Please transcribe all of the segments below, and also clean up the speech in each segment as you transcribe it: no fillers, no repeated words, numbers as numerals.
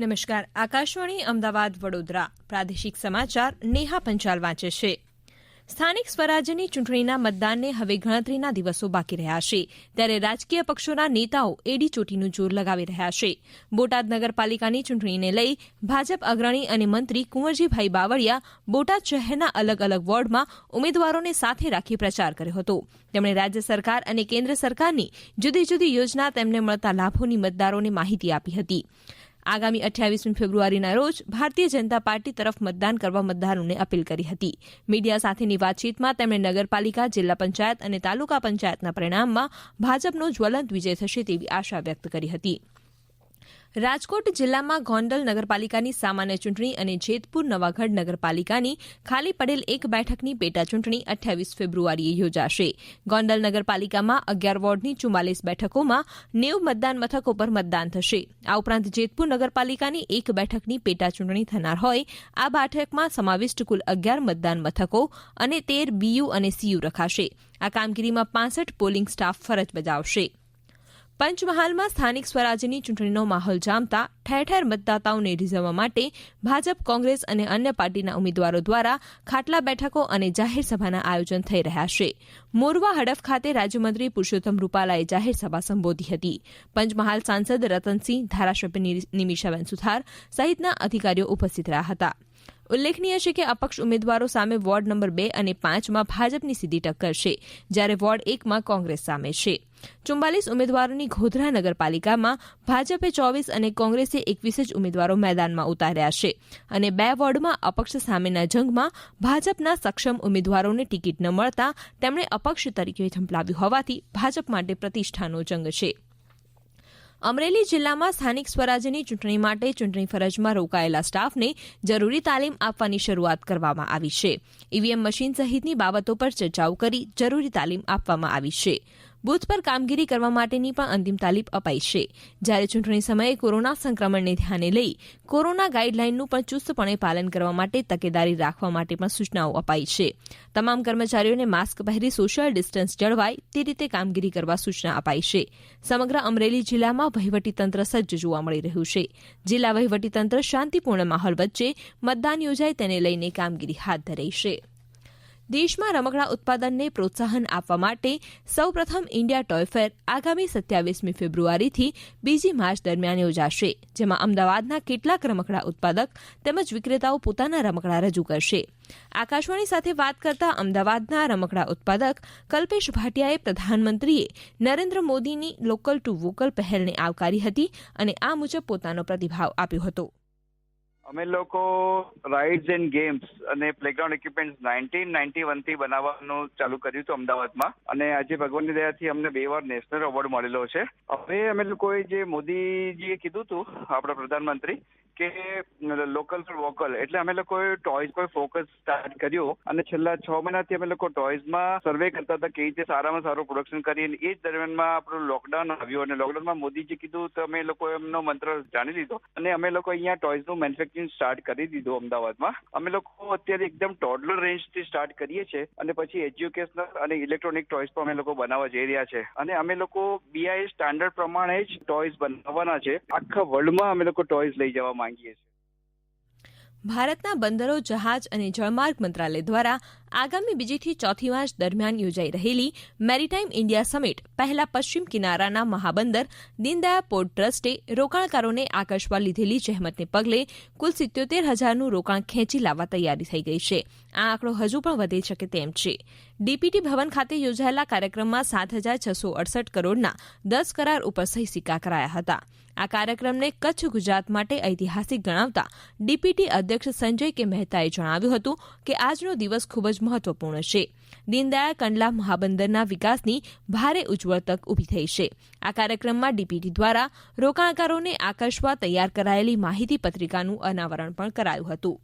નમસ્કાર. આકાશવાણી અમદાવાદ વડોદરા પ્રાદેશિક સમાચાર નેહા પંચાલ વાંચે છે. સ્થાનિક સ્વરાજ્યની ચૂંટણીના મતદાનને હવે ગણતરીના દિવસો બાકી રહ્યા છે, ત્યારે રાજકીય પક્ષોના નેતાઓ એડીચોટીનું જોર લગાવી રહ્યા છે. બોટાદ નગરપાલિકાની ચૂંટણીને લઈ ભાજપ અગ્રણી અને મંત્રી કુંવરજીભાઈ બાવળિયા બોટાદ શહેરના અલગ અલગ વોર્ડમાં ઉમેદવારોને સાથે રાખી પ્રચાર કર્યો હતો. તેમણે રાજ્ય સરકાર અને કેન્દ્ર સરકારની જુદી જુદી યોજના તેમને મળતા લાભોની મતદારોને માહિતી આપી હતી. આગામી 28મી ફેબ્રુઆરીના રોજ ભારતીય જનતા પાર્ટી તરફ મતદાન કરવા મતદારોને અપીલ કરી હતી. મીડિયા સાથેની વાતચીતમાં તેમણે નગરપાલિકા, જિલ્લા પંચાયત અને તાલુકા પંચાયતના પરિણામમાં ભાજપનો જ્વલંત વિજય થશે તેવી આશા વ્યક્ત કરી હતી. રાજકોટ જિલ્લામાં ગોંડલ નગરપાલિકાની સામાન્ય ચૂંટણી અને જેતપુર નવાગઢ નગરપાલિકાની ખાલી પડેલ એક બેઠકની પેટા ચૂંટણી 28 ફેબ્રુઆરીએ યોજાશે. ગોંડલ નગરપાલિકામાં 11 વોર્ડની 44 બેઠકોમાં 90 મતદાન મથકો પર મતદાન થશે. આ ઉપરાંત જેતપુર નગરપાલિકાની એક બેઠકની પેટા ચૂંટણી થનાર હોય આ બેઠકમાં સમાવિષ્ટ કુલ 11 મતદાન મથકો અને 13 બીયુ અને સીયુ રખાશે. આ કામગીરીમાં 65 પોલિંગ સ્ટાફ ફરજ બજાવશે. પંચમહાલમાં સ્થાનિક સ્વરાજ્યની ચૂંટણીનો માહોલ જામતા ઠેર ઠેર મતદાતાઓને રીઝવવા માટે ભાજપ, કોંગ્રેસ અને અન્ય પાર્ટીના ઉમેદવારો દ્વારા ખાટલા બેઠકો અને જાહેર સભાના આયોજન થઈ રહ્યા છે. મોરવા હડફ ખાતે રાજ્યમંત્રી પુરુષોત્તમ રૂપાલાએ જાહેર સભા સંબોધી હતી. પંચમહાલ સાંસદ રતનસિંહ, ધારાસભ્ય નિમિષાબેન સુથાર સહિતના અધિકારીઓ ઉપસ્થિત રહ્યા હતા. ઉલ્લેખનીય છે કે અપક્ષ ઉમેદવારો સામે વોર્ડ નંબર 2 અને 5માં ભાજપની સીધી ટક્કર છે, જ્યારે વોર્ડ 1માં કોંગ્રેસ સામે છે. 44 ઉમેદવારોની ગોધરા નગરપાલિકામાં ભાજપે 24 અને કોંગ્રેસે 21 જ ઉમેદવારો મેદાનમાં ઉતાર્યા છે અને 2 વોર્ડમાં અપક્ષ સામેના જંગમાં ભાજપના સક્ષમ ઉમેદવારોને ટિકિટ ન મળતા તેમણે અપક્ષ તરીકે ઝંપલાવ્યું હોવાથી ભાજપ માટે પ્રતિષ્ઠાનો જંગ છે. અમરેલી જિલ્લામાં સ્થાનિક સ્વરાજ્યની ચૂંટણી માટે ચૂંટણી ફરજમાં રોકાયેલા સ્ટાફને જરૂરી તાલીમ આપવાની શરૂઆત કરવામાં આવી છે. ઈવીએમ મશીન સહિતની બાબતો પર ચર્ચાઓ કરી જરૂરી તાલીમ આપવામાં આવી છે. બૂથ પર કામગીરી કરવા માટેની પણ અંતિમ તાલીમ અપાઈ છે. જ્યારે ચૂંટણી સમયે કોરોના સંક્રમણને ધ્યાને લઈ કોરોના ગાઈડલાઈનનું પણ ચુસ્તપણે પાલન કરવા માટે તકેદારી રાખવા માટે પણ સૂચનાઓ અપાઈ છે. તમામ કર્મચારીઓને માસ્ક પહેરી સોશિયલ ડિસ્ટન્સ જળવાય તે રીતે કામગીરી કરવા સૂચના અપાઈ છે. સમગ્ર અમરેલી જિલ્લામાં વહીવટીતંત્ર સજ્જ જોવા મળી રહ્યું છે. જિલ્લા વહીવટીતંત્ર શાંતિપૂર્ણ માહોલ વચ્ચે મતદાન યોજાય તેને લઈને કામગીરી હાથ ધરી છે. દેશમાં રમકડા ઉત્પાદનને પ્રોત્સાહન આપવા માટે સૌપ્રથમ ઇન્ડિયા ટોય ફેર આગામી 27મી ફેબ્રુઆરીથી 2 માર્ચ દરમિયાન યોજાશે, જેમાં અમદાવાદના કેટલાક રમકડા ઉત્પાદક તેમજ વિક્રેતાઓ પોતાના રમકડા રજૂ કરશે. આકાશવાણી સાથે વાત કરતા અમદાવાદના રમકડા ઉત્પાદક કલ્પેશ ભાટિયાએ પ્રધાનમંત્રીએ નરેન્દ્ર મોદીની લોકલ ટુ વોકલ પહેલને આવકારી હતી અને આ મુજબ પોતાનો પ્રતિભાવ આપ્યો હતો. અમે લોકો રાઇડ્સ એન્ડ ગેમ્સ અને પ્લેગ્રાઉન્ડ ઇક્વિપમેન્ટ 1991 થી બનાવવાનું ચાલુ કર્યું હતું અમદાવાદમાં, અને આજે ભગવાનની દયાથી અમને 2 વાર નેશનલ એવોર્ડ મળેલો છે. હવે અમે લોકોએ જે મોદીજીએ કીધું હતું આપણા પ્રધાનમંત્રી કે લોકલ ફોર વોકલ, એટલે અમે લોકોએ ટોયઝ પર ફોકસ સ્ટાર્ટ કર્યું અને છેલ્લા 6 મહિનાથી અમે લોકો ટોયઝમાં સર્વે કરતા હતા કે રીતે સારામાં સારું પ્રોડક્શન કરીએ. એ જ દરમિયાનમાં આપણું લોકડાઉન આવ્યું અને લોકડાઉનમાં મોદીજી કીધું તો અમે લોકો એમનો મંત્ર જાણી લીધો અને અમે લોકો અહીંયા ટોયઝનું મેન્યુફેક્ચરિંગ સ્ટાર્ટ કરી દીધું અમદાવાદમાં. અમે લોકો અત્યારે એકદમ ટોડલર રેન્જથી સ્ટાર્ટ કરીએ છીએ અને પછી એજ્યુકેશનલ અને ઇલેક્ટ્રોનિક ટોયઝ પણ અમે લોકો બનાવવા જઈ રહ્યા છે અને અમે લોકો BIS સ્ટાન્ડર્ડ પ્રમાણે જ ટોયઝ બનાવવાના છે. આખા વર્લ્ડમાં અમે લોકો ટોયઝ લઈ જવા માંગીએ છીએ. ભારતના બંદરો, જહાજ અને જળમાર્ગ મંત્રાલય દ્વારા આગામી 2 થી 4 માર્ચ દરમિયાન યોજાઈ રહેલી મેરીટાઈમ ઇન્ડિયા સમિટ પહેલા પશ્ચિમ કિનારાના મહાબંદર દીનદયાળ પોર્ટ ટ્રસ્ટે રોકાણકારોને આકર્ષવા લીધેલી જહેમતને પગલે કુલ 77,000નું રોકાણ ખેંચી લાવવા તૈયારી થઈ ગઈ છે. આ આંકડો હજુ પણ વધી શકે તેમ છે. ડીપીટી ભવન ખાતે યોજાયેલા કાર્યક્રમમાં 7,668 કરોડના 10 કરાર ઉપર સહી સિક્કા કરાયા હતા. આ કાર્યક્રમને કચ્છ ગુજરાત માટે ઐતિહાસિક ગણાવતા ડીપીટી અધ્યક્ષ સંજય કે મહેતાએ જણાવ્યું હતું કે આજનો દિવસ ખૂબ જ મહત્વપૂર્ણ છે. દીનદયાળ કંડલા મહાબંદરના વિકાસની ભારે ઉજ્જવળ તક ઊભી થઈ છે. આ કાર્યક્રમમાં ડીપીટી દ્વારા રોકાણકારોને આકર્ષવા તૈયાર કરાયેલી માહિતી પત્રિકાનું અનાવરણ પણ કરાયું હતું.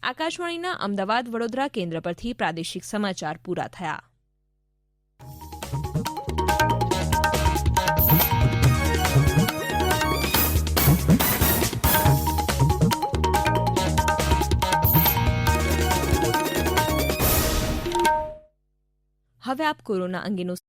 આકાશવાણીના અમદાવાદ વડોદરા કેન્દ્ર પરથી પ્રાદેશિક સમાચાર પૂરા થયા. હવે આપ કોરોના અંગેનો